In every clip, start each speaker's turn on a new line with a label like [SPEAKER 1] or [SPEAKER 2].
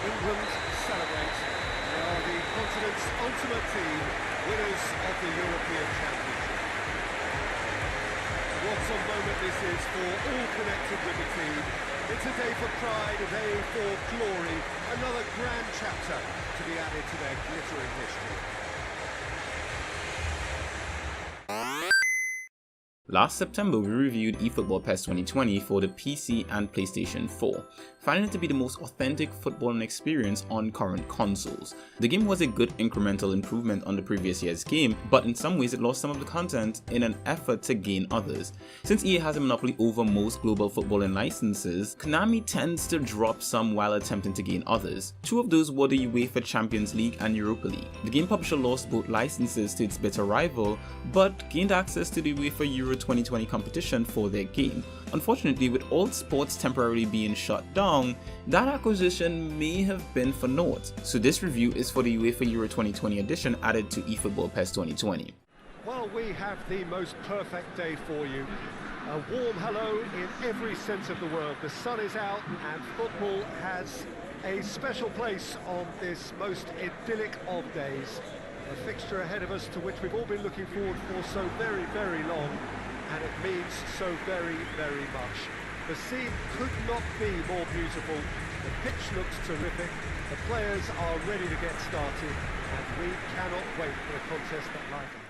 [SPEAKER 1] England celebrate. They are the continent's ultimate team, winners of the European Championship. What a moment this is for all connected with the team. It's a day for pride, a day for glory, another grand chapter to be added to their glittering history.
[SPEAKER 2] Last September, we reviewed eFootball PES 2020 for the PC and PlayStation 4, finding it to be the most authentic footballing experience on current consoles. The game was a good incremental improvement on the previous year's game, but in some ways it lost some of the content in an effort to gain others. Since EA has a monopoly over most global footballing licenses, Konami tends to drop some while attempting to gain others. Two of those were the UEFA Champions League and Europa League. The game publisher lost both licenses to its bitter rival, but gained access to the UEFA Euro 2020 competition for their game. Unfortunately, with all sports temporarily being shut down, that acquisition may have been for naught. So this review is for the UEFA Euro 2020 edition added to eFootball PES 2020.
[SPEAKER 1] Well, we have the most perfect day for you. A warm hello in every sense of the word. The sun is out and football has a special place on this most idyllic of days. A fixture ahead of us to which we've all been looking forward for so very, very long, and it means so very, very much. The scene could not be more beautiful. The pitch looks terrific. The players are ready to get started, and we cannot wait for the contest that lies ahead.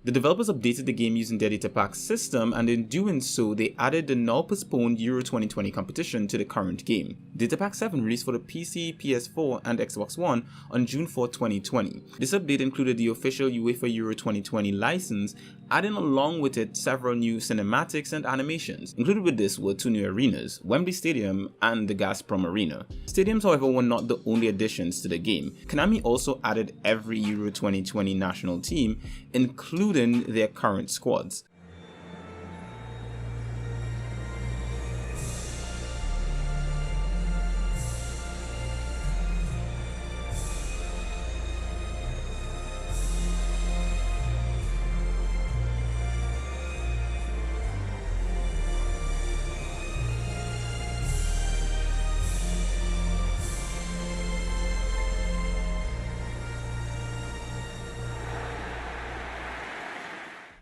[SPEAKER 2] The developers updated the game using their datapack system, and in doing so, they added the now postponed Euro 2020 competition to the current game. Datapack 7 released for the PC, PS4, and Xbox One on June 4, 2020. This update included the official UEFA Euro 2020 license, adding along with it several new cinematics and animations. Included with this were two new arenas, Wembley Stadium and the Gazprom Arena. Stadiums, however, were not the only additions to the game. Konami also added every Euro 2020 national team, including their current squads.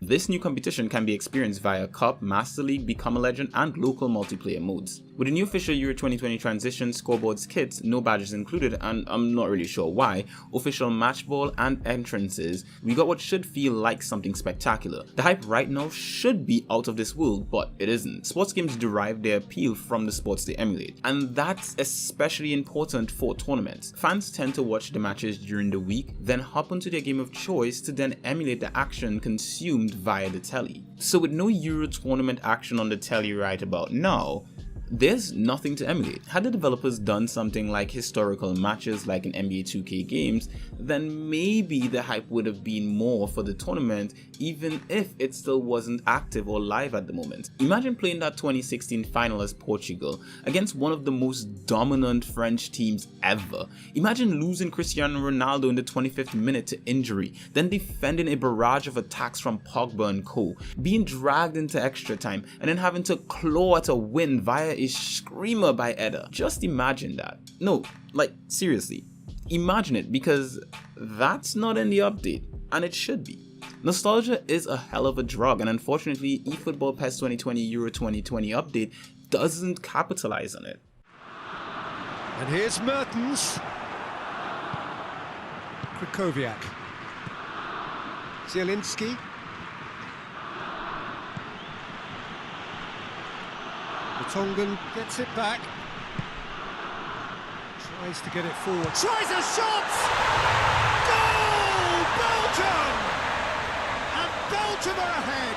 [SPEAKER 2] This new competition can be experienced via Cup, Master League, Become a Legend, and local multiplayer modes. With the new official Euro 2020 transition, scoreboards, kits, no badges included, and I'm not really sure why, official match ball and entrances, we got what should feel like something spectacular. The hype right now should be out of this world, but it isn't. Sports games derive their appeal from the sports they emulate, and that's especially important for tournaments. Fans tend to watch the matches during the week, then hop onto their game of choice to then emulate the action consumed via the telly. So with no Euro tournament action on the telly right about now, there's nothing to emulate. Had the developers done something like historical matches like in NBA 2K games, then maybe the hype would have been more for the tournament, even if it still wasn't active or live at the moment. Imagine playing that 2016 final as Portugal against one of the most dominant French teams ever. Imagine losing Cristiano Ronaldo in the 25th minute to injury, then defending a barrage of attacks from Pogba and co, being dragged into extra time, and then having to claw at a win via a screamer by Eder. Just imagine that. No, like seriously, imagine it, because that's not in the update, and it should be. Nostalgia is a hell of a drug, and unfortunately eFootball PES 2020 Euro 2020 update doesn't capitalize on it.
[SPEAKER 1] And here's Mertens. Krychowiak. Zielinski. Tongan gets it back, tries to get it forward, tries a shot! Goal! Belgium! And Belgium are ahead!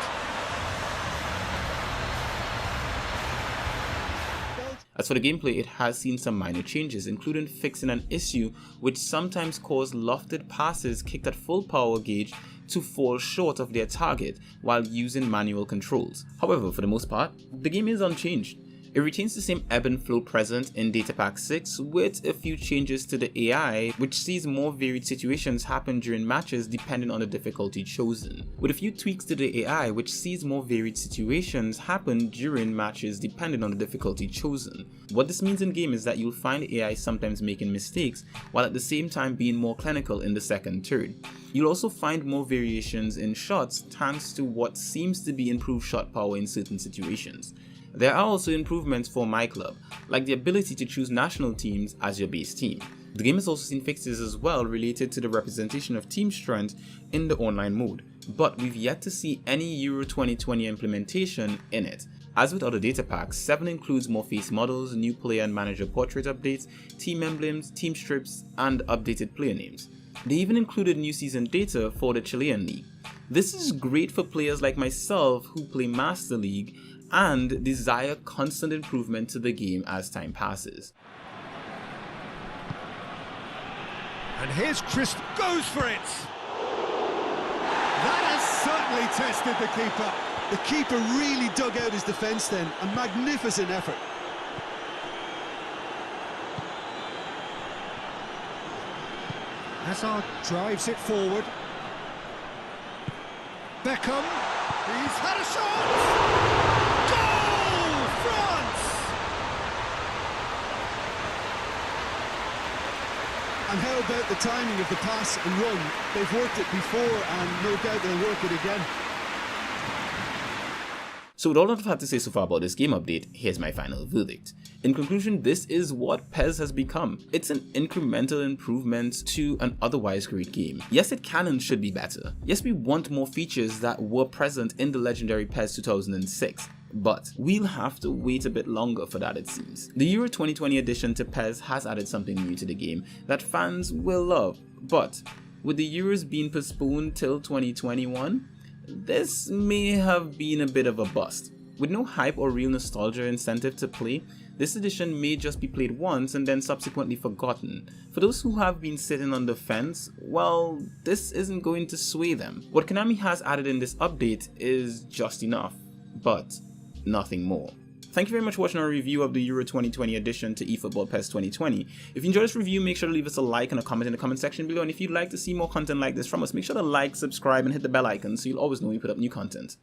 [SPEAKER 2] As for the gameplay, it has seen some minor changes, including fixing an issue which sometimes caused lofted passes kicked at full power gauge to fall short of their target while using manual controls. However, for the most part, the game is unchanged. It retains the same ebb and flow present in Data Pack 6 with a few changes to the AI, which sees more varied situations happen during matches depending on the difficulty chosen. With a few tweaks to the AI, which sees more varied situations happen during matches depending on the difficulty chosen. What this means in game is that you'll find AI sometimes making mistakes while at the same time being more clinical in the second third. You'll also find more variations in shots thanks to what seems to be improved shot power in certain situations. There are also improvements for my club, like the ability to choose national teams as your base team. The game has also seen fixes as well related to the representation of team strength in the online mode, but we've yet to see any Euro 2020 implementation in it. As with other data packs, 7 includes more face models, new player and manager portrait updates, team emblems, team strips, and updated player names. They even included new season data for the Chilean League. This is great for players like myself who play Master League and desire constant improvement to the game as time passes.
[SPEAKER 1] And here's Chris, goes for it! That has certainly tested the keeper.
[SPEAKER 3] The keeper really dug out his defence then, a magnificent effort.
[SPEAKER 1] Hazard drives it forward. Beckham, he's had a shot! Goal! France!
[SPEAKER 3] And how about the timing of the pass and run? They've worked it before and no doubt they'll work it again.
[SPEAKER 2] So with all that I've had to say so far about this game update, here's my final verdict. In conclusion, this is what PES has become. It's an incremental improvement to an otherwise great game. Yes, it can and should be better. Yes, we want more features that were present in the legendary PES 2006. But we'll have to wait a bit longer for that, it seems. The Euro 2020 addition to PES has added something new to the game that fans will love, but with the Euros being postponed till 2021, this may have been a bit of a bust. With no hype or real nostalgia incentive to play, this edition may just be played once and then subsequently forgotten. For those who have been sitting on the fence, well, this isn't going to sway them. What Konami has added in this update is just enough, but nothing more. Thank you very much for watching our review of the Euro 2020 edition to eFootball PES 2020. If you enjoyed this review, make sure to leave us a like and a comment in the comment section below, and if you'd like to see more content like this from us, make sure to like, subscribe, and hit the bell icon so you'll always know when we put up new content.